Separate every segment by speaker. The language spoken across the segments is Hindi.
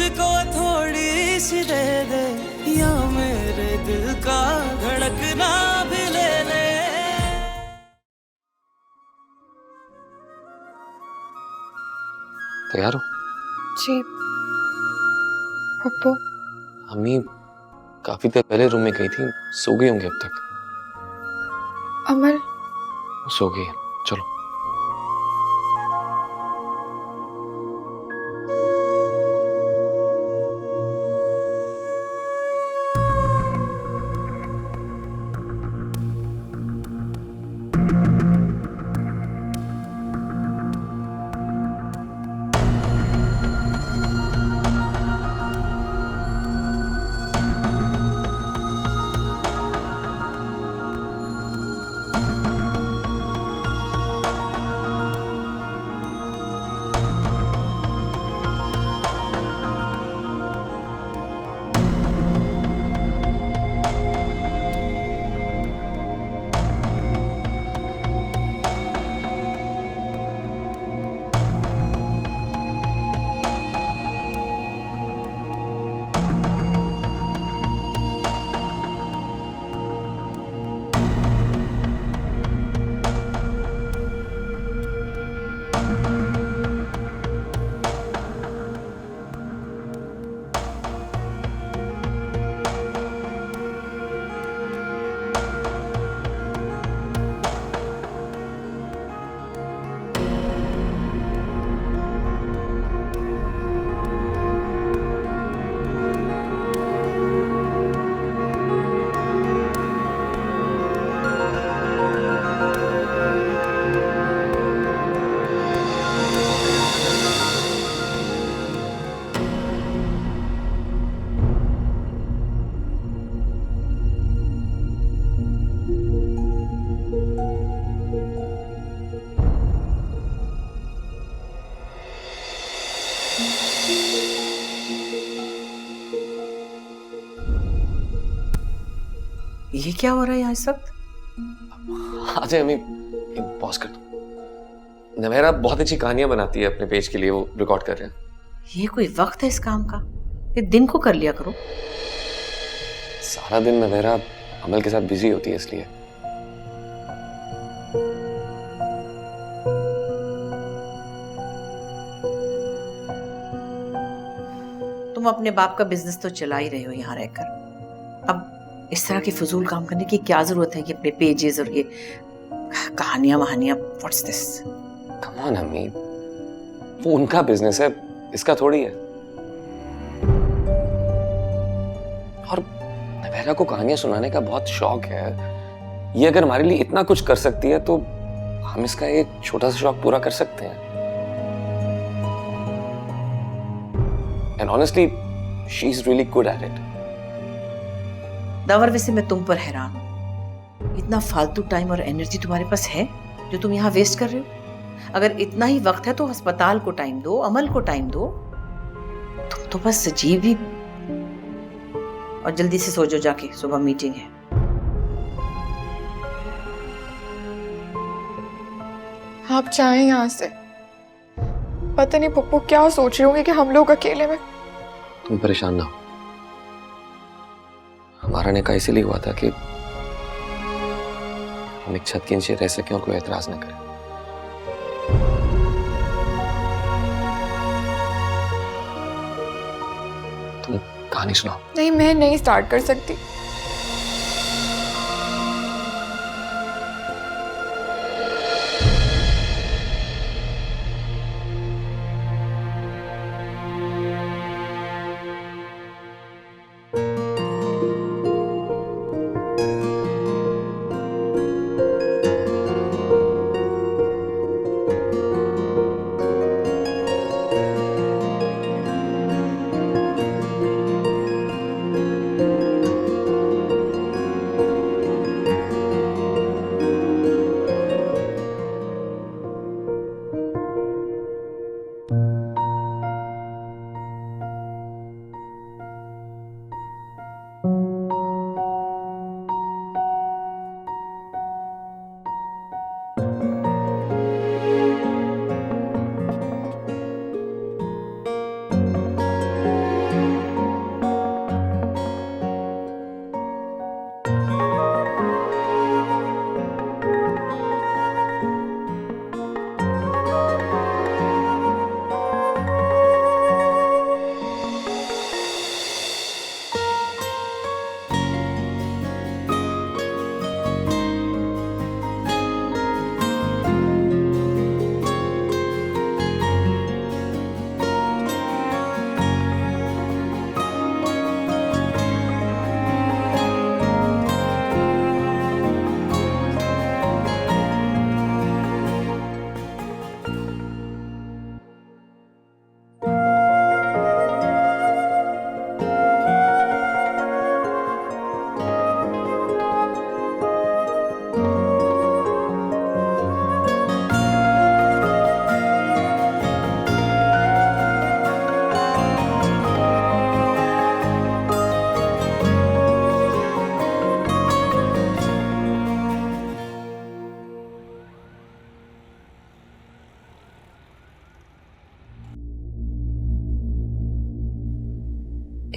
Speaker 1: मुझको थोड़ी सी दे दे, या मेरे दिल का धड़कना भी ले ले।
Speaker 2: तैयार हो?
Speaker 3: जी पप्पू।
Speaker 2: अम्मी काफी देर पहले रूम में गई थी, सो गई होंगी अब तक।
Speaker 3: अमल
Speaker 2: सो गई है, चलो।
Speaker 4: ये क्या हो रहा है यहाँ इस वक्त?
Speaker 2: आ जाए अम्मी, पॉज कर दो। नवेरा बहुत अच्छी कहानियां बनाती है अपने पेज के लिए, वो रिकॉर्ड कर रहे हैं।
Speaker 4: ये कोई वक्त है इस काम का? ये दिन को कर लिया करो।
Speaker 2: सारा दिन नवेरा अमल के साथ बिजी होती है इसलिए।
Speaker 4: तुम अपने बाप का बिजनेस तो चला ही रहे हो यहाँ रहकर। अब इस तरह के फजूल काम करने की क्या जरूरत है कि अपने पेजेस और ये कहानियां वहानियां, व्हाट्स दिस?
Speaker 2: कम ऑन अम्मी, वो उनका बिजनेस है, इसका थोड़ी है। और नवेरा को कहानियां सुनाने का बहुत शौक है। ये अगर हमारे लिए इतना कुछ कर सकती है तो हम इसका एक छोटा सा शौक पूरा कर सकते हैं। And honestly she is really good at it.
Speaker 4: The power, वैसे मैं तुम पर हैरान हूं। इतना फालतू टाइम और एनर्जी तुम्हारे पास है जो तुम यहाँ वेस्ट कर रहे हो? अगर इतना ही वक्त है तो अस्पताल को टाइम दो, अमल को टाइम दो। तुम तो बस सजीव ही। और जल्दी से सो जाओ जाके, सुबह मीटिंग है।
Speaker 3: आप जाएं यहाँ से। पता नहीं पप्पू क्या सोच रहे होंगे कि हम लोग अकेले में।
Speaker 2: तुम परेशान ना हो। हमारा निकाह इसीलिए हुआ था कि हम एक छत के नीचे रह सकें और कोई एतराज ना करे। तुम कहानी सुनाओ।
Speaker 3: नहीं, मैं नहीं स्टार्ट कर सकती।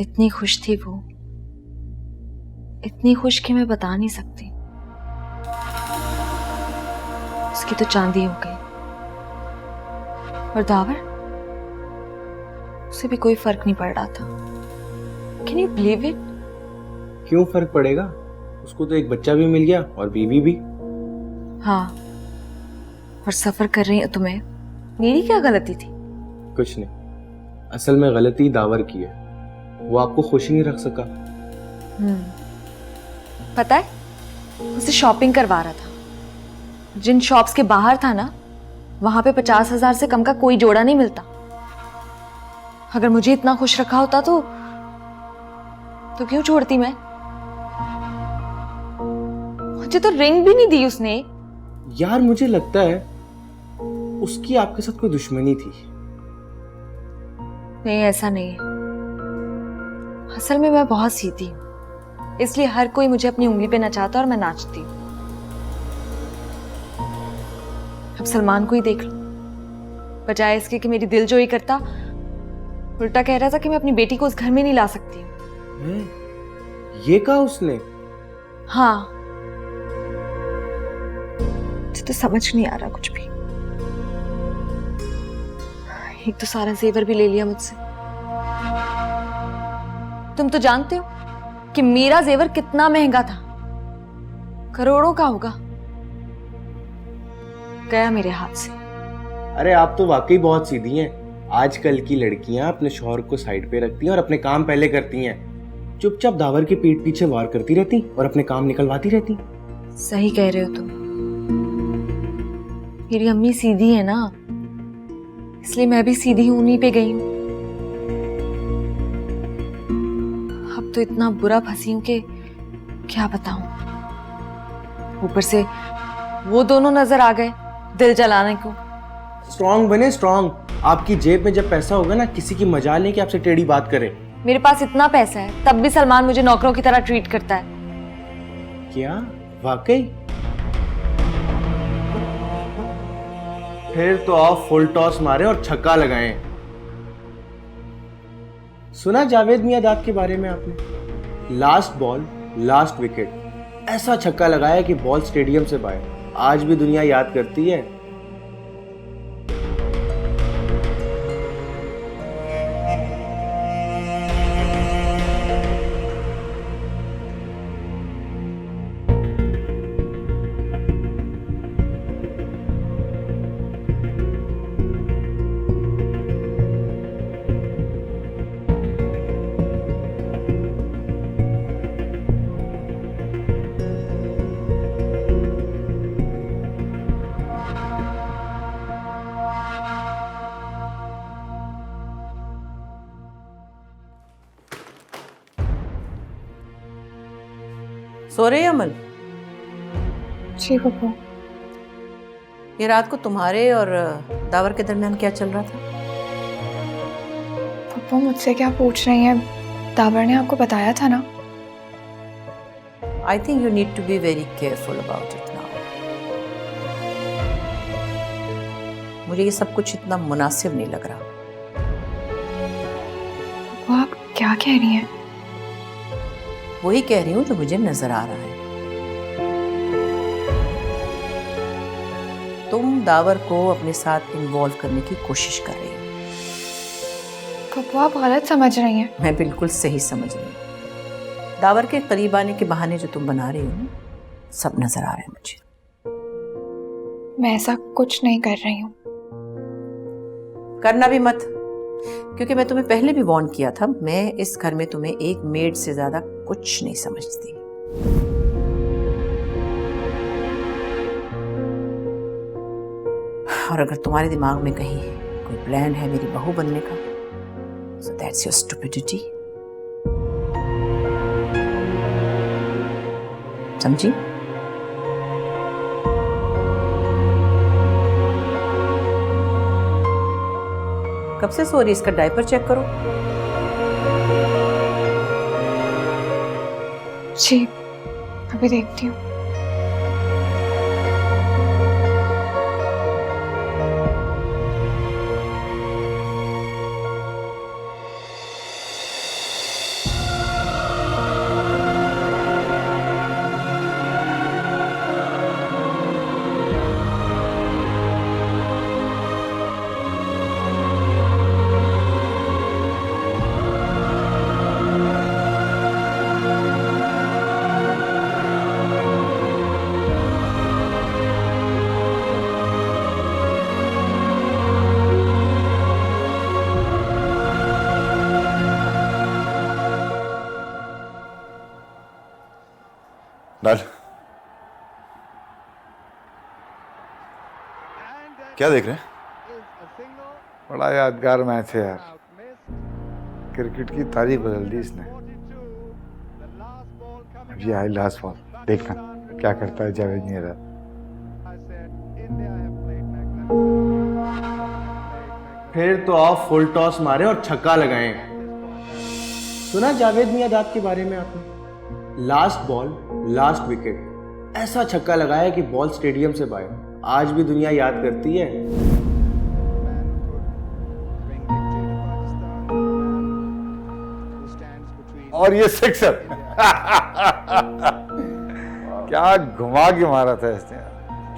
Speaker 5: इतनी खुश थी वो, इतनी खुश कि मैं बता नहीं सकती। उसकी तो चांदी हो गई। और दावर, उसे भी कोई फर्क नहीं पड़ रहा था। Can you believe it?
Speaker 6: क्यों फर्क पड़ेगा? उसको तो एक बच्चा भी मिल गया और बीवी भी।
Speaker 5: हाँ, और सफर कर रही हो तुम्हें, मेरी क्या गलती थी?
Speaker 6: कुछ नहीं, असल में गलती दावर की है। वो आपको खुश ही नहीं रख सका।
Speaker 5: पता है, उसे शॉपिंग करवा रहा था। जिन शॉप्स के बाहर था ना, वहां पे 50,000 से कम का कोई जोड़ा नहीं मिलता। अगर मुझे इतना खुश रखा होता तो क्यों छोड़ती मैं? मुझे तो रिंग भी नहीं दी उसने।
Speaker 6: यार मुझे लगता है उसकी आपके साथ कोई दुश्मनी थी।
Speaker 5: नहीं, ऐसा नहीं है। असल में मैं बहुत सीधी हूं, इसलिए हर कोई मुझे अपनी उंगली पे नचाता और मैं नाचती हूँ। अब सलमान को ही देख लो, बजाय इसके कि मेरी दिलजोई करता, उल्टा कह रहा था कि मैं अपनी बेटी को उस घर में नहीं ला सकती हूँ।
Speaker 6: ये कहा उसने?
Speaker 5: हाँ, मुझे तो समझ नहीं आ रहा कुछ भी। एक तो सारा जेवर भी ले लिया मुझसे। तुम तो जानते हो कि मेरा जेवर कितना महंगा था, करोड़ों का होगा, गया मेरे हाथ से।
Speaker 6: अरे आप तो वाकई बहुत सीधी हैं। आजकल की लड़कियां अपने शौहर को साइड पे रखती हैं और अपने काम पहले करती हैं। चुपचाप दावर के पीठ पीछे वार करती रहती और अपने काम निकलवाती रहती।
Speaker 5: सही कह रहे हो तुम। मेरी अम्मी सीधी है ना, इसलिए मैं भी सीधी हूं, उन्हीं पे गई हूं। अब तो इतना बुरा फंसी हूं कि क्या बताऊं। ऊपर से वो दोनों नजर आ गए दिल जलाने को।
Speaker 6: स्ट्रॉन्ग बने, स्ट्रॉन्ग। आपकी जेब में जब पैसा होगा ना, किसी की मजाल नहीं कि आपसे टेढ़ी बात करे।
Speaker 5: मेरे पास इतना पैसा है, तब भी सलमान मुझे नौकरों की तरह ट्रीट करता है।
Speaker 6: क्या? वाकई? फिर तो आप फुल टॉस मारे और छक्का लगाएं। सुना जावेद मियांदाद के बारे में आपने? लास्ट बॉल लास्ट विकेट, ऐसा छक्का लगाया कि बॉल स्टेडियम से बाहर। आज भी दुनिया याद करती है।
Speaker 4: सो रहे अमल?
Speaker 3: जी पप्पू।
Speaker 4: ये रात को तुम्हारे और दावर के दरमियान क्या चल रहा था?
Speaker 3: पप्पू मुझसे क्या पूछ रही हैं? दावर ने आपको बताया था ना।
Speaker 4: I think you need to be very careful about it now. मुझे ये सब कुछ इतना मुनासिब नहीं लग रहा।
Speaker 3: वो आप क्या कह रही हैं?
Speaker 4: वही कह रही हूँ जो मुझे नजर आ रहा है। तुम दावर को अपने साथ इन्वॉल्व करने की कोशिश कर रही हो।
Speaker 3: पप्पू आप गलत समझ रही हैं।
Speaker 4: मैं बिल्कुल सही समझ रही हूँ। दावर के करीब आने के बहाने जो तुम बना रही हो ना, सब नजर आ रहा है मुझे।
Speaker 3: मैं ऐसा कुछ नहीं कर रही हूँ।
Speaker 4: करना भी मत, क्योंकि मैं तुम्हें पहले भी वार्न किया था। मैं इस घर में तुम्हें एक मेड से ज्यादा कुछ नहीं समझती। और अगर तुम्हारे दिमाग में कहीं कोई प्लान है मेरी बहू बनने का, so that's your stupidity। समझी? कब से सो रही? इसका डायपर चेक करो।
Speaker 3: जी अभी देखती हूँ।
Speaker 7: क्या देख रहे हैं?
Speaker 8: बड़ा यादगार मैच है यार, क्रिकेट की तारीख बदल दी इसने। अब ये आई लास्ट बॉल, देखना क्या करता है जावेद नियाज़।
Speaker 6: फिर तो आप फुल टॉस मारे और छक्का लगाएं। सुना जावेद मियादाद के बारे में आपने? लास्ट बॉल लास्ट विकेट, ऐसा छक्का लगाया कि बॉल स्टेडियम से बाहर। आज भी दुनिया याद करती है।
Speaker 8: और ये सिक्सर क्या घुमा के मारा था इसने,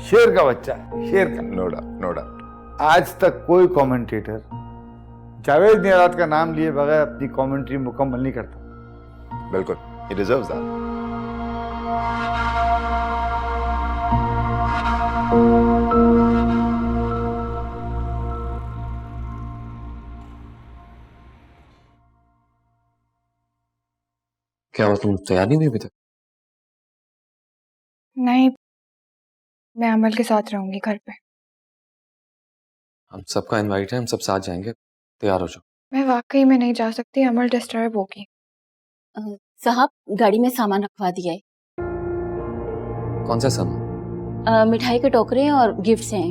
Speaker 8: शेर का बच्चा, शेर का।
Speaker 7: No doubt, no doubt.
Speaker 8: आज तक कोई कमेंटेटर जावेद नियाज़ का नाम लिए बगैर अपनी कमेंट्री मुकम्मल नहीं करता।
Speaker 7: बिल्कुल, he deserves that.
Speaker 2: क्या हुआ, तुम तैयार नहीं हुई अभी तक?
Speaker 3: नहीं, मैं अमल के साथ रहूंगी घर पे।
Speaker 2: हम सबका इनवाइट है, हम सब साथ जाएंगे, तैयार हो जाओ।
Speaker 3: मैं वाकई में नहीं जा सकती, अमल डिस्टर्ब होगी।
Speaker 9: साहब, गाड़ी में सामान रखवा दिया है।
Speaker 2: कौन सा सामान?
Speaker 9: मिठाई के टोकरे और गिफ्ट्स हैं।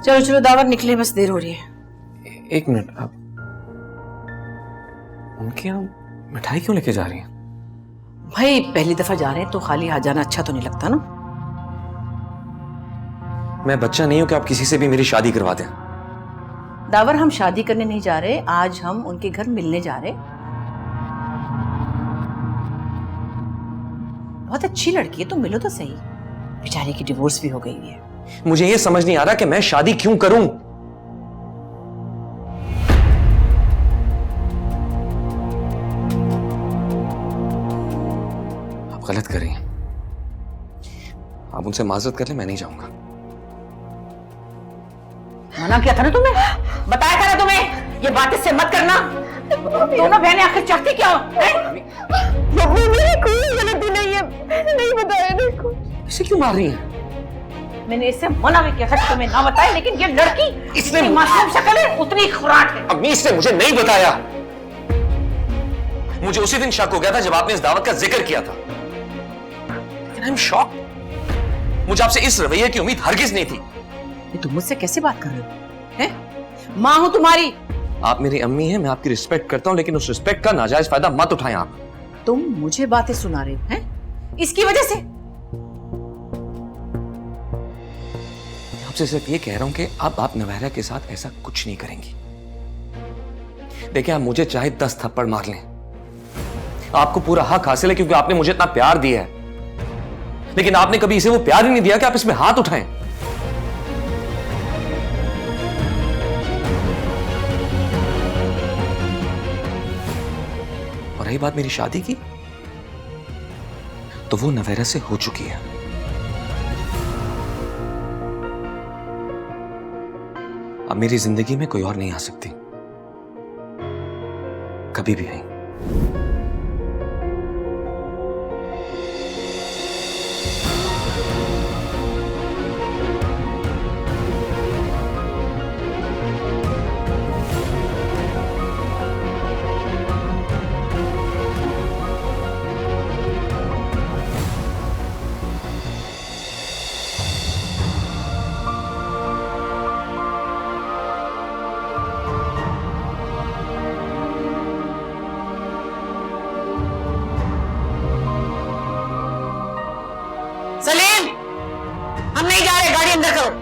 Speaker 4: चलो चलो दावर निकले, बस देर हो रही है।
Speaker 2: एक मिनट, आप उनके यहाँ मिठाई क्यों लेके जा रही हैं?
Speaker 4: भाई पहली दफा जा रहे हैं तो खाली आ जाना अच्छा तो नहीं लगता ना।
Speaker 2: मैं बच्चा नहीं हूं कि आप किसी से भी मेरी शादी करवा दें।
Speaker 4: दावर, हम शादी करने नहीं जा रहे, आज हम उनके घर मिलने जा रहे। बहुत अच्छी लड़की है, तो मिलो तो सही। बेचारी की डिवोर्स भी हो गई है।
Speaker 2: मुझे ये समझ नहीं आ रहा कि मैं शादी क्यों करूं। आप गलत कर रही हैं। आप उनसे माजरत कर ले, मैं नहीं जाऊंगा।
Speaker 4: मना किया था ना तुम्हें, बताया था ना तुम्हें, ये बात इससे मत करना। दोनों बहनें आखिर चाहती क्या हो?
Speaker 3: मेरी कोई गलती नहीं है, मैंने नहीं बताया। देखो
Speaker 2: इसे क्यों मार रही हैं?
Speaker 4: मैंने इससे मना भी किया था कि तुम्हें ना बताए, लेकिन ये लड़की
Speaker 2: इसने
Speaker 4: इतनी मासूम शक्ल है, उतनी खुराक है।
Speaker 2: अम्मी, इसने मुझे नहीं बताया। मुझे उसी दिन शक हो गया था जब आपने इस दावत का जिक्र किया था, लेकिन आई एम शॉक्ड। मुझे आपसे इस रवैये की उम्मीद हरगिज नहीं थी।
Speaker 4: ये तुम मुझसे कैसे बात कर रहे हो? हैं? माँ हूं तुम्हारी।
Speaker 2: आप मेरी अम्मी हैं, मैं आपकी रिस्पेक्ट करता हूं, लेकिन उस रिस्पेक्ट का नाजायज फायदा मत उठाएं आप।
Speaker 4: तुम मुझे बातें सुना रहे हो, हैं? इसकी वजह से?
Speaker 2: आपसे सिर्फ ये कह रहा हूं कि अब आप नवैरा के साथ ऐसा कुछ नहीं करेंगी। देखिए, आप मुझे चाहे 10 थप्पड़ मार लें, आपको पूरा हक हासिल है क्योंकि आपने मुझे इतना प्यार दिया है, लेकिन आपने कभी इसे वो प्यार ही नहीं दिया कि आप इसमें हाथ उठाएं। और रही बात मेरी शादी की, तो वो नवैरा से हो चुकी है। अब मेरी जिंदगी में कोई और नहीं आ सकती, कभी भी नहीं।
Speaker 4: सलीम, हम नहीं जा रहे, गाड़ी अंदर करो।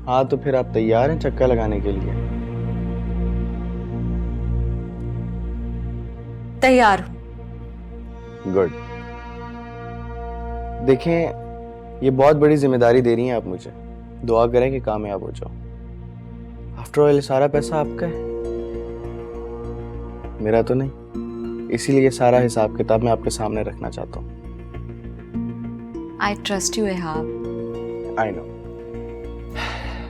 Speaker 6: हाँ, तो फिर आप तैयार हैं चक्का लगाने के लिए?
Speaker 5: तैयार हूं।
Speaker 6: गुड। देखें, ये बहुत बड़ी जिम्मेदारी दे रही हैं आप मुझे। दुआ करें कि कामयाब हो जाओ। आफ्टर ऑल सारा पैसा आपका है, मेरा तो नहीं, इसीलिए सारा हिसाब किताब मैं आपके सामने रखना चाहता हूँ।
Speaker 5: I trust you Ehab.
Speaker 6: I know.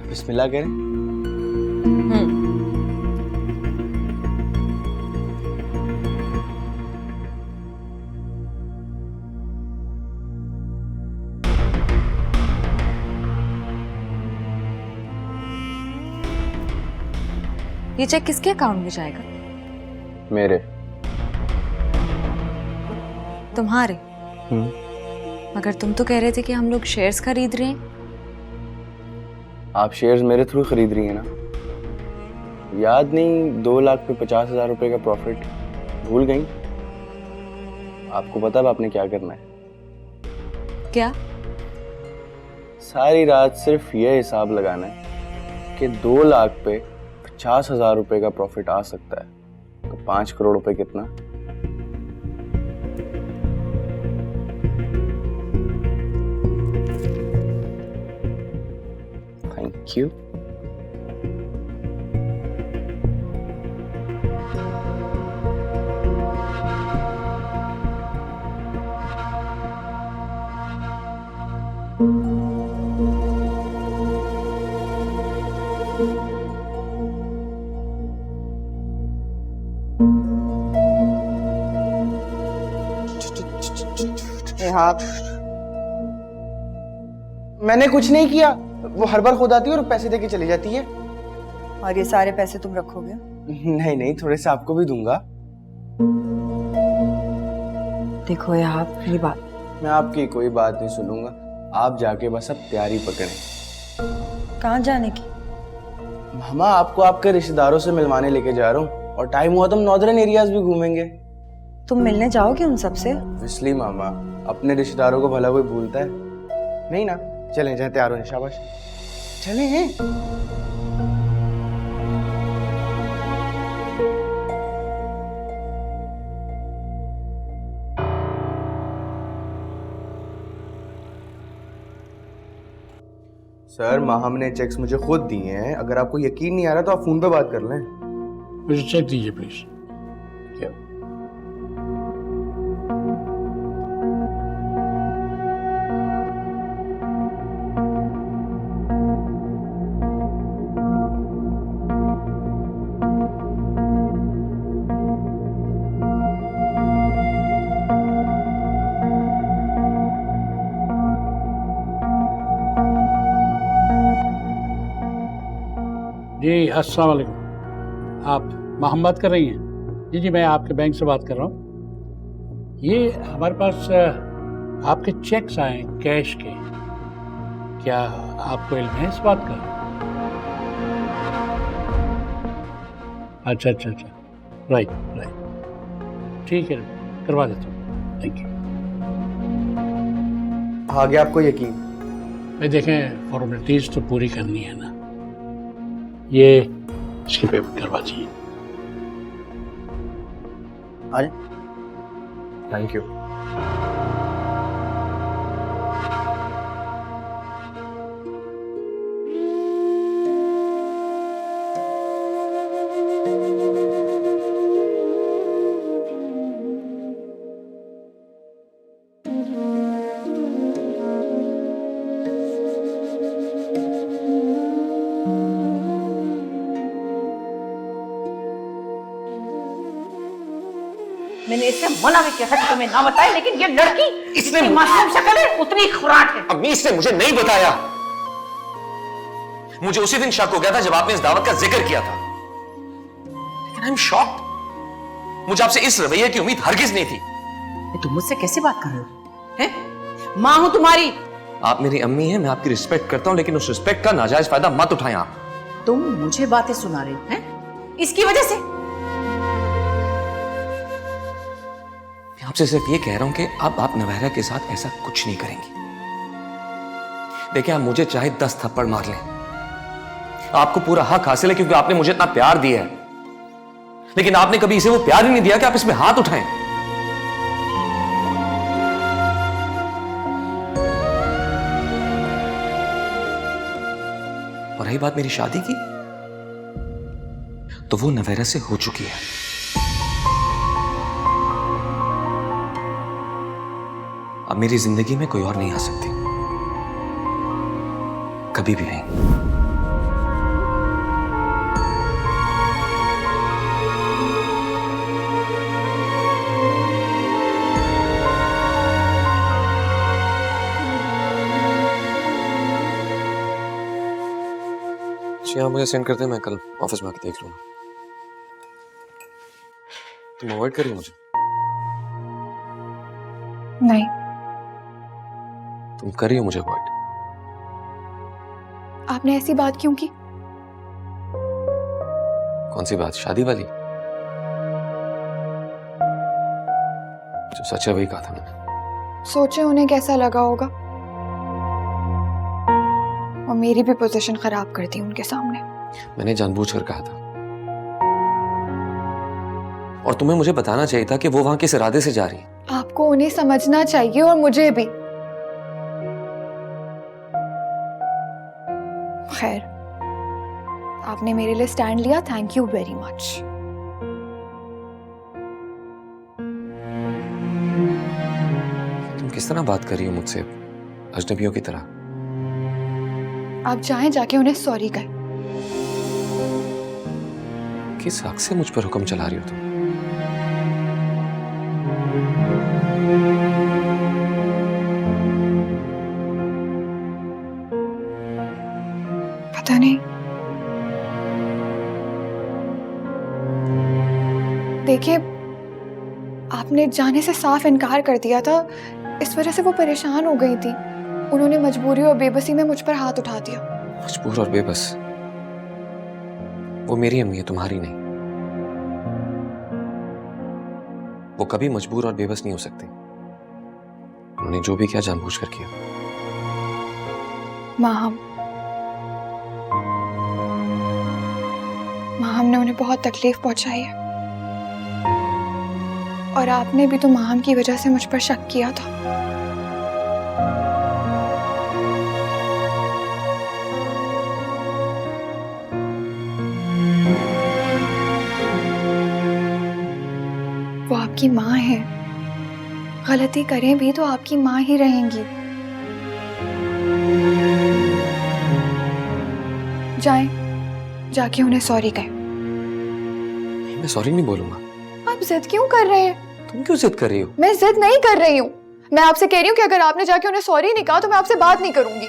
Speaker 6: बिस्मिल्लाह करें।
Speaker 5: ये चेक किसके अकाउंट में जाएगा?
Speaker 6: मेरे।
Speaker 5: तुम्हारे? मगर तुम तो कह रहे थे कि हम लोग शेयर्स खरीद रहे हैं।
Speaker 6: आप शेयर्स मेरे थ्रू खरीद रही हैं ना? याद नहीं, 2 लाख पे 50,000 रुपए का प्रॉफिट, भूल गई? आपको पता है आपने क्या करना है?
Speaker 5: क्या?
Speaker 6: सारी रात सिर्फ ये हिसाब लगाना है कि 2 लाख पे 50,000 रुपए का प्रॉफिट आ सकता है, तो 5 करोड़ रुपए कितना? Thank you. हाँ, मैंने कुछ नहीं किया, वो हर बार खुद आती है और पैसे देके चली जाती है।
Speaker 10: और ये सारे पैसे तुम रखोगे?
Speaker 6: नहीं नहीं, थोड़े से आपको भी दूंगा।
Speaker 10: देखो यहाँ मेरी बात,
Speaker 6: मैं आपकी कोई बात नहीं सुनूंगा, आप जाके बस अब तैयारी पकड़ें।
Speaker 10: कहाँ जाने की?
Speaker 6: मामा, आपको आपके रिश्तेदारों से मिलवाने लेके जा रहा हूँ, और टाइम हुआ तो हम नॉर्दर्न एरियाज भी घूमेंगे।
Speaker 10: तुम मिलने जाओगे उन सबसे?
Speaker 6: इसलिए मामा, अपने रिश्तेदारों को भला कोई भूलता है नहीं ना? चलें, जाए तैयार हो, शाबाश चलें हैं। सर, माहम ने चेक्स मुझे खुद दिए हैं, अगर आपको यकीन नहीं आ रहा तो आप फोन पे बात कर लें।
Speaker 11: मुझे चेक दीजिए प्लीज।
Speaker 6: क्या?
Speaker 11: जी अस्सलाम वालेकुम, आप मोहम्मद कर रही हैं? जी मैं आपके बैंक से बात कर रहा हूँ। ये हमारे पास आपके चेक्स आए हैं कैश के, क्या आपको इल्म है इस बात का? अच्छा, राइट, ठीक है, करवा देता हूँ, थैंक यू।
Speaker 6: आगे आपको यकीन?
Speaker 11: भाई देखें, फॉर्मेलिटीज तो पूरी करनी है ना, ये इसकी पेमेंट करवा दीजिए।
Speaker 6: अरे थैंक यू।
Speaker 4: मैंने इससे मना भी किया था कि तुम्हें ना बताए, लेकिन ये लड़की इसने मासूम शक्ल है, उतनी खुराक है।
Speaker 2: अम्मी, इसने मुझे नहीं बताया। मुझे उसी दिन शक हो गया था जब आपने इस दावत का जिक्र किया था, लेकिन आई एम शॉक्ड। मुझे आपसे इस रवैये की उम्मीद हरगिज नहीं थी।
Speaker 4: तुम मुझसे कैसे बात कर रहे हो? हैं? माँ हूं तुम्हारी।
Speaker 2: आप मेरी अम्मी हैं, मैं आपकी रिस्पेक्ट करता हूं, लेकिन उस रिस्पेक्ट का नाजायज फायदा मत उठाएं आप।
Speaker 4: तुम मुझे बातें सुना रहे हो हैं? इसकी वजह से?
Speaker 2: मैं आपसे सिर्फ ये कह रहा हूं कि अब आप नवैरा के साथ ऐसा कुछ नहीं करेंगी। देखिए, आप मुझे चाहे 10 थप्पड़ मार लें, आपको पूरा हक हासिल है, क्योंकि आपने मुझे इतना प्यार दिया है, लेकिन आपने कभी इसे वो प्यार ही नहीं दिया कि आप इसमें हाथ उठाएं। और रही बात मेरी शादी की, तो वो नवेरा से हो चुकी है। अब मेरी जिंदगी में कोई और नहीं आ सकती, कभी भी नहीं।
Speaker 12: हाँ, मुझे सेंड कर दे, मैं कल ऑफिस में आके देख लूंगा। तुम अवॉइड कर रही हो मुझे?
Speaker 3: नहीं।
Speaker 12: तुम कर रही हो मुझे अवॉइड?
Speaker 3: आपने ऐसी बात क्यों की?
Speaker 12: कौन सी बात? शादी वाली? जो सच है वही कहा था मैंने।
Speaker 3: सोचे उन्हें कैसा लगा होगा, और मेरी भी पोजीशन खराब कर दी उनके सामने।
Speaker 12: मैंने जानबूझकर कहा था, और तुम्हें मुझे बताना चाहिए था कि वो वहां किस इरादे से जा रही है।
Speaker 3: आपको उन्हें समझना चाहिए, और मुझे भी। खैर, आपने मेरे लिए स्टैंड लिया, थैंक यू वेरी मच।
Speaker 12: तुम किस तरह बात कर रही हो मुझसे, अजनबियों की तरह?
Speaker 3: आप जाएं, जाके उन्हें सॉरी कहें।
Speaker 12: किस हक से मुझ पर हुक्म चला रही हो तुम?
Speaker 3: पता नहीं। देखिए, आपने जाने से साफ इनकार कर दिया था, इस वजह से वो परेशान हो गई थी। उन्होंने मजबूरी और बेबसी में मुझ पर हाथ उठा दिया।
Speaker 12: मजबूर और बेबस? वो मेरी अम्मी है, तुम्हारी नहीं। वो कभी मजबूर और बेबस नहीं हो सकती। उन्होंने जो भी किया जानबूझकर किया।
Speaker 3: माहम ने उन्हें बहुत तकलीफ पहुंचाई है, और आपने भी तो माहम की वजह से मुझ पर शक किया था। वो आपकी माँ है, गलती करें भी तो आपकी माँ ही रहेंगी। जाएं, जाके उन्हें सॉरी कहें।
Speaker 12: मैं सॉरी नहीं बोलूंगा।
Speaker 3: आप जिद क्यों कर रहे हैं?
Speaker 12: तुम क्यों जिद कर रही हो?
Speaker 3: मैं जिद नहीं कर रही हूँ, मैं आपसे कह रही हूँ कि अगर आपने जाके उन्हें सॉरी नहीं कहा तो मैं आपसे बात नहीं करूंगी।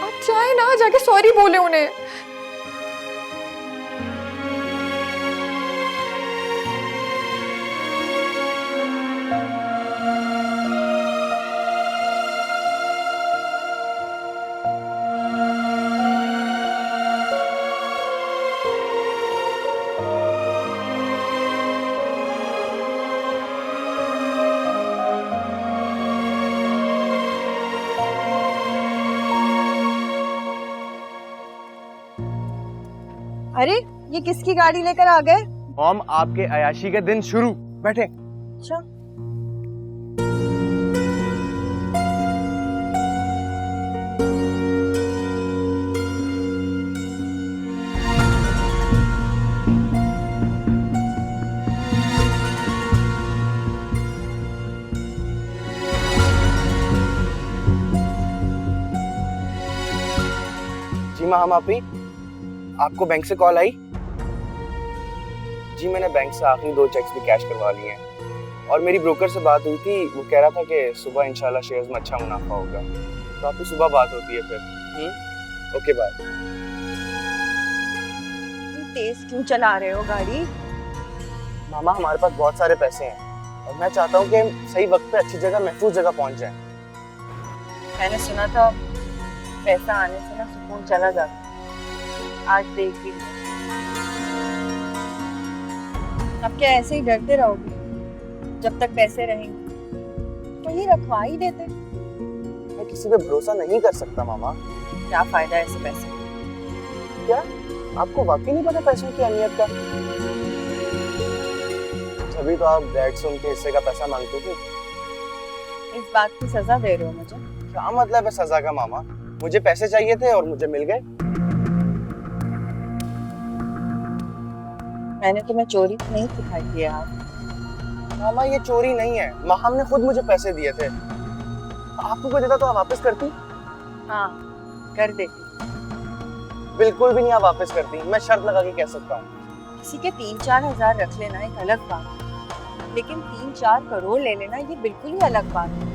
Speaker 3: आप जाए ना, जाके सॉरी बोले उन्हें।
Speaker 10: अरे, ये किसकी गाड़ी लेकर आ गए?
Speaker 6: मॉम, आपके अयाशी के दिन शुरू। बैठे।
Speaker 10: अच्छा।
Speaker 6: जी माँ, हम आपको बैंक से कॉल आई? जी, मैंने बैंक से आखिरी 2 चेक्स भी कैश करवा लिए हैं, और मेरी ब्रोकर से बात हुई थी। वो कह रहा था कि सुबह इंशाल्लाह शेयर्स में अच्छा मुनाफा होगा, तो आपकी सुबह बात होती है फिर। Okay, bye.
Speaker 10: तेज क्यों चला रहे हो गाड़ी?
Speaker 6: मामा, हमारे पास बहुत सारे पैसे हैं, और मैं चाहता हूँ कि हम सही वक्त पे अच्छी जगह, महफूज जगह पहुँच जाएं।
Speaker 10: मैंने सुना था पैसा आने से ना सुकून चला जाता। आज देख भी, अब क्या ऐसे ही डरते रहोगे जब तक पैसे रहेंगे? तो ही रखवा ही देते।
Speaker 6: मैं किसी पे भरोसा नहीं कर सकता मामा।
Speaker 10: क्या फायदा ऐसे पैसे?
Speaker 6: क्या आपको वाकई नहीं पता पैसों की अहमियत का? तभी तो आप डैड से उनके हिस्से का पैसा मांगती थी।
Speaker 10: इस बात की सजा दे रहे हो मुझे?
Speaker 6: क्या मतलब है सजा का मामा? मुझे पैसे चाहिए थे और मुझे मिल गए।
Speaker 10: मैंने तुम्हें चोरी नहीं सिखाई थी यार।
Speaker 6: मामा ये चोरी नहीं है, माहम ने खुद मुझे पैसे दिए थे। आपको कोई देता तो आप वापस करती?
Speaker 10: हाँ कर देती।
Speaker 6: बिल्कुल भी नहीं आप वापस करती, मैं शर्त लगा के कह सकता हूँ।
Speaker 10: किसी के 3-4 हजार रख लेना एक अलग बात है, लेकिन 3-4 करोड़ ले लेना ये बिल्कुल ही अलग बात है।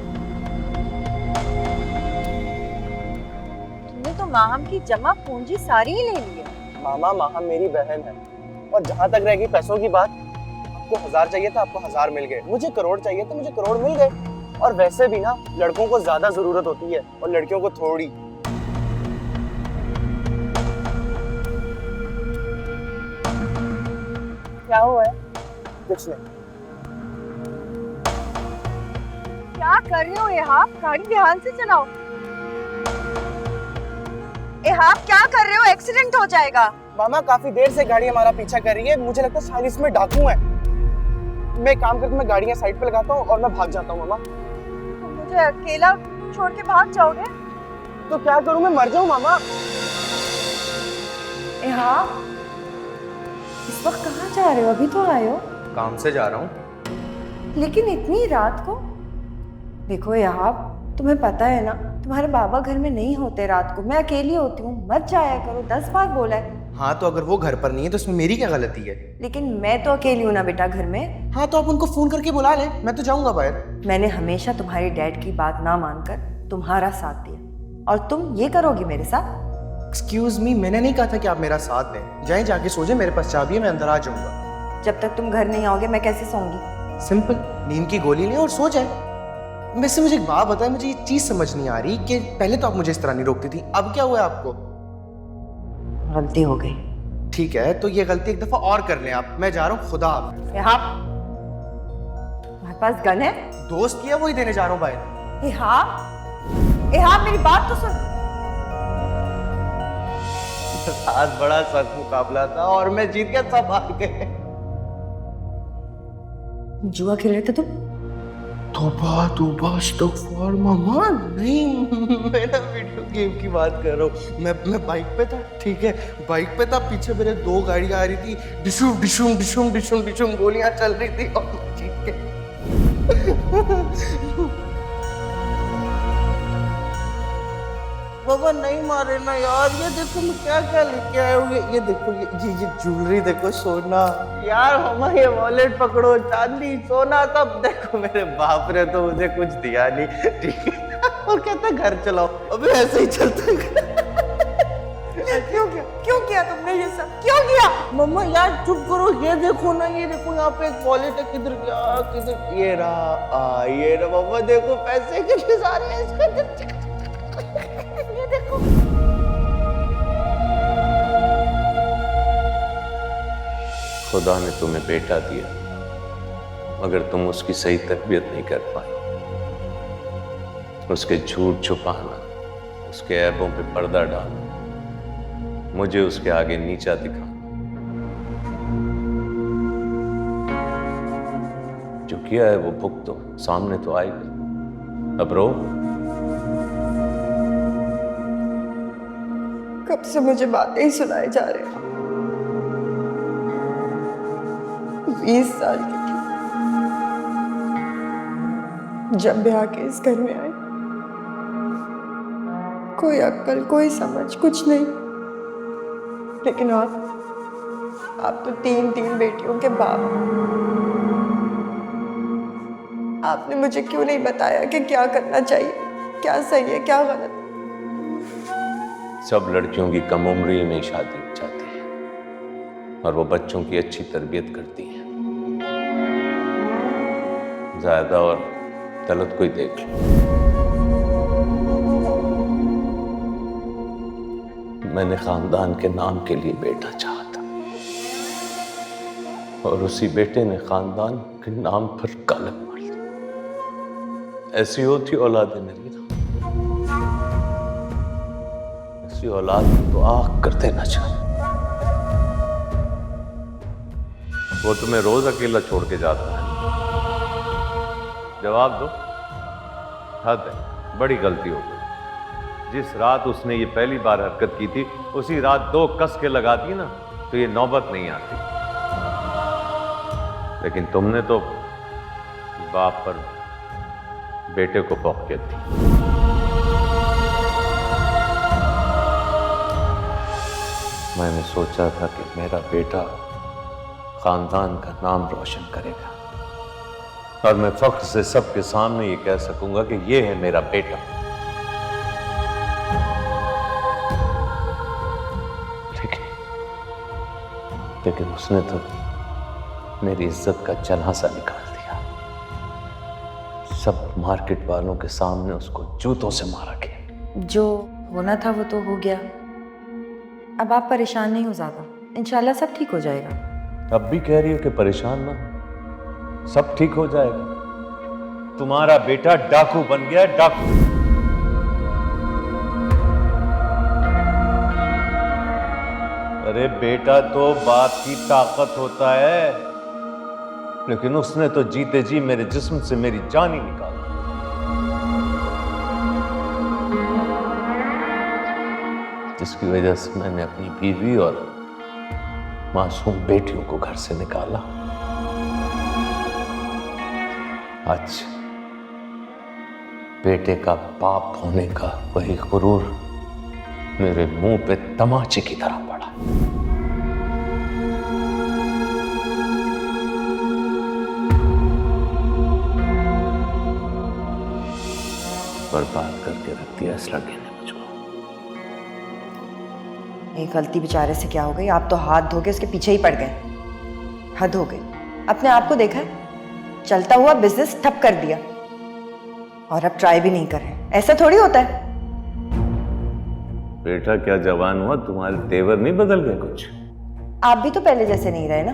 Speaker 10: तुमने तो माहम की जमा पूंजी सारी ही ले ली है।
Speaker 6: मामा माहम मेरी बहन है, और जहाँ तक रहेगी पैसों की बात, आपको 1000 चाहिए था, आपको 1000 मिल गए। मुझे करोड़ चाहिए था, मुझे करोड़ मिल गए। और वैसे भी ना लड़कों को ज्यादा जरूरत होती है और लड़कियों को थोड़ी।
Speaker 10: क्या हुआ है?
Speaker 6: कुछ नहीं।
Speaker 10: क्या कर रहे हो इहाब? गाड़ी ध्यान से चलाओ। इहाब क्या कर रहे हो? एक्सीडेंट हो जाएगा।
Speaker 6: मामा काफी देर से गाड़ी हमारा पीछा कर रही है, मुझे लगता है शायद इसमें डाकू है। मैं एक काम करता हूँ, मैं गाड़ियाँ साइड पे लगाता हूँ और मैं भाग जाता हूँ। मामा
Speaker 10: तुम मुझे अकेला छोड़ के भाग जाओगे?
Speaker 6: तो क्या करूँ, मैं मर जाऊँ मामा?
Speaker 10: इहाब इस वक्त कहाँ जा रहे हो? अभी तो आए हो।
Speaker 6: काम से जा रहा हूँ।
Speaker 10: लेकिन इतनी रात को? देखो इहाब, तुम्हें पता है ना तुम्हारे बाबा घर में नहीं होते रात को, मैं अकेली होती हूँ, मत जाया करो, 10 बार बोला है।
Speaker 6: हाँ तो अगर वो घर पर नहीं है तो इसमें मेरी क्या गलती है?
Speaker 10: लेकिन मैं तो अकेली हूँ ना बेटा घर में।
Speaker 6: हाँ तो आप उनको फोन करके बुला लें, मैं तो जाऊंगा बाहर।
Speaker 10: मैंने हमेशा तुम्हारी डैड की बात ना मानकर तुम्हारा साथ दिया, और तुम ये करोगी मेरे साथ?
Speaker 6: एक्सक्यूज मी, मैंने नहीं कहा था कि आप मेरा साथ दें। जाएं जाके सो जाएं, मेरे पास चाबी है, मैं अंदर आ जाऊंगा।
Speaker 10: जब तक तुम घर नहीं आओगे मैं कैसे सोऊंगी?
Speaker 6: सिंपल, नींद की गोली लें और सो जाएं। वैसे मुझे एक बात बताएं, मुझे ये चीज समझ नहीं आ रही कि पहले तो आप मुझे इस तरह नहीं रोकती थी, अब क्या हुआ आपको?
Speaker 10: गलती हो गई।
Speaker 6: ठीक है तो ये गलती एक दफा और कर लें आप। मैं जा रहा हूँ, खुदा हाफिज़।
Speaker 10: इहाब तुम्हारे पास गन है?
Speaker 6: दोस्त की है, वही देने जा रहा हूँ भाई।
Speaker 10: इहाब, इहाब मेरी बात तो सुन।
Speaker 6: आज बड़ा सख्त मुकाबला था और मैं जीत गया, सब हार गए।
Speaker 10: जुआ खेल रहे थे तुम?
Speaker 6: तौबा तौबा अस्तगफुर मामा, नहीं मैं ना वीडियो गेम की बात कर रहा हूँ। मैं बाइक पे था, ठीक है, बाइक पे था, पीछे मेरे 2 गाड़ियां आ रही थी, डिशुम डिशुम डिशुम डिशुम डिशुम गोलियां चल रही थी और मैं जीत गया। बाबा नहीं मारे ना यार। ये देखो मैं क्या क्या लेके आया हूँ। ये देखो, ये ज्वेलरी देखो, सोना यार। मामा ये वॉलेट पकड़ो, चांदी सोना सब देखो। मेरे बाप ने तो मुझे कुछ दिया नहीं, ठीक है, और कहता घर चलाओ। अबे ऐसे ही चलता है।
Speaker 10: क्यों किया तुमने ये सब? क्यों किया?
Speaker 6: मम्मा यार चुप करो। ये देखो ना, ये देखो यहाँ पे एक वॉलेट है। किधर गया, किधर? ये रहा, ये रहा। मम्मा देखो पैसे कितने सारे हैं इसके अंदर। ये देखो।
Speaker 12: खुदा ने तुम्हें बेटा दिया, मगर तुम उसकी सही तरबियत नहीं कर पाए। उसके झूठ छुपाना, उसके ऐबों पे पर्दा डालना, मुझे उसके आगे नीचा दिखाना। जो किया है वो भुगतो, सामने तो आएगा। अब रो।
Speaker 10: कब से मुझे बातें ही सुनाए जा रहे हैं। 20 साल की थी जब ब्याह के इस घर में आए। कोई अक्ल, कोई समझ, कुछ नहीं। लेकिन आप तो 3 बेटियों के बाप। आपने मुझे क्यों नहीं बताया कि क्या करना चाहिए, क्या सही है, क्या गलत?
Speaker 12: सब लड़कियों की कम उम्री में शादी हो जाती है और वो बच्चों की अच्छी तरबियत करती हैं। ज़्यादा और गलत कोई देख लो। मैंने खानदान के नाम के लिए बेटा चाहा था और उसी बेटे ने खानदान के नाम पर कलम मार दिया। ऐसी होती औलाद मेरी, ऐसी औलाद तो आग कर देना चाहिए। वो तुम्हें रोज अकेला छोड़ के जाता है, जवाब दो। हद है, बड़ी गलती हो गई। जिस रात उसने ये पहली बार हरकत की थी उसी रात 2 कस के लगाती ना तो ये नौबत नहीं आती। लेकिन तुमने तो बाप पर बेटे को पौकियत दी। मैंने सोचा था कि मेरा बेटा खानदान का नाम रोशन करेगा और मैं फख्र से सबके सामने ये कह सकूंगा कि ये है मेरा बेटा। लेकिन उसने तो मेरी इज्जत का जनाजा निकाल दिया। सब मार्केट वालों के सामने उसको जूतों से मारा गया।
Speaker 10: जो होना था वो तो हो गया, अब आप परेशान नहीं हो ज्यादा, इंशाल्लाह सब ठीक हो जाएगा।
Speaker 12: अब भी कह रही हो कि परेशान ना, सब ठीक हो जाएगा। तुम्हारा बेटा डाकू बन गया, डाकू। अरे बेटा तो बाप की ताकत होता है, लेकिन उसने तो जीते जी मेरे जिस्म से मेरी जान ही निकाला। जिसकी वजह से मैंने अपनी बीवी और मासूम बेटियों को घर से निकाला। आज बेटे का बाप होने का वही गुरूर मेरे मुंह पे तमाचे की तरह पड़ा। बर्बाद करके रख दिया इस लड़के ने मुझको।
Speaker 10: एक गलती बेचारे से क्या हो गई, आप तो हाथ धो के उसके पीछे ही पड़ गए। हद हो गई। अपने आप को देखा है, चलता हुआ बिजनेस ठप कर दिया और अब ट्राई भी नहीं कर रहे। ऐसा थोड़ी होता है।
Speaker 12: बेटा क्या जवान हुआ, तुम्हारे तेवर नहीं बदल गए कुछ?
Speaker 10: आप भी तो पहले जैसे नहीं रहे ना,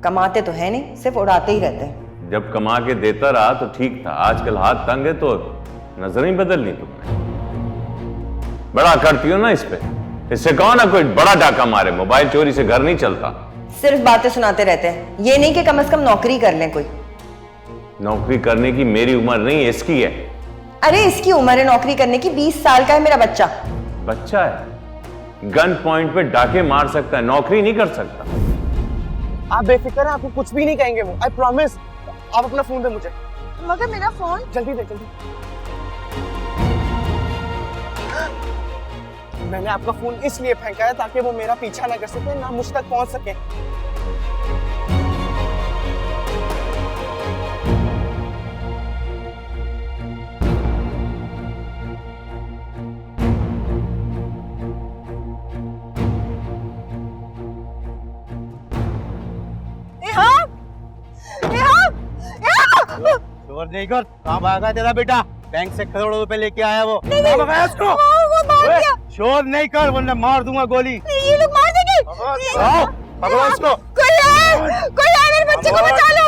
Speaker 10: कमाते तो है नहीं, सिर्फ उड़ाते ही रहते हैं।
Speaker 12: जब कमा के देता रहा तो ठीक था, आजकल हाथ तंग है तो नजर ही बदलनी तुमने। बड़ा करती हो ना इस पे, इससे कहो ना कोई बड़ा डाका मारे। मोबाइल चोरी से घर नहीं चलता।
Speaker 10: सिर्फ बातें सुनाते रहते हैं, ये नहीं कि कम से कम नौकरी कर लें कोई।
Speaker 12: नौकरी करने की मेरी उम्र नहीं है, इसकी है।
Speaker 10: अरे इसकी उम्र है नौकरी करने की, 20 साल का है मेरा बच्चा।
Speaker 12: बच्चा है, गन पॉइंट पे डाके मार सकता है, नौकरी नहीं कर सकता।
Speaker 6: आप बेफिक्र हैं, आपको कुछ भी नहीं कहेंगे वो, आई प्रॉमिस। आप अपना फोन दे मुझे।
Speaker 10: मगर मेरा फोन
Speaker 6: जल्दी दे, जल्दी। मैंने आपका फोन इसलिए फेंका है ताकि वो मेरा पीछा ना कर सके, ना मुझ तक पहुंच सके।
Speaker 13: शोर नहीं कर, कहाँ भागा तेरा बेटा? बैंक से करोड़ों रुपए लेके आया वो। उसको शोर नहीं कर वरना मार दूंगा गोली।
Speaker 10: ये लोग मार देंगे।
Speaker 13: पकड़ो उसको।
Speaker 10: कोई है मेरे बच्चे को बचा लो।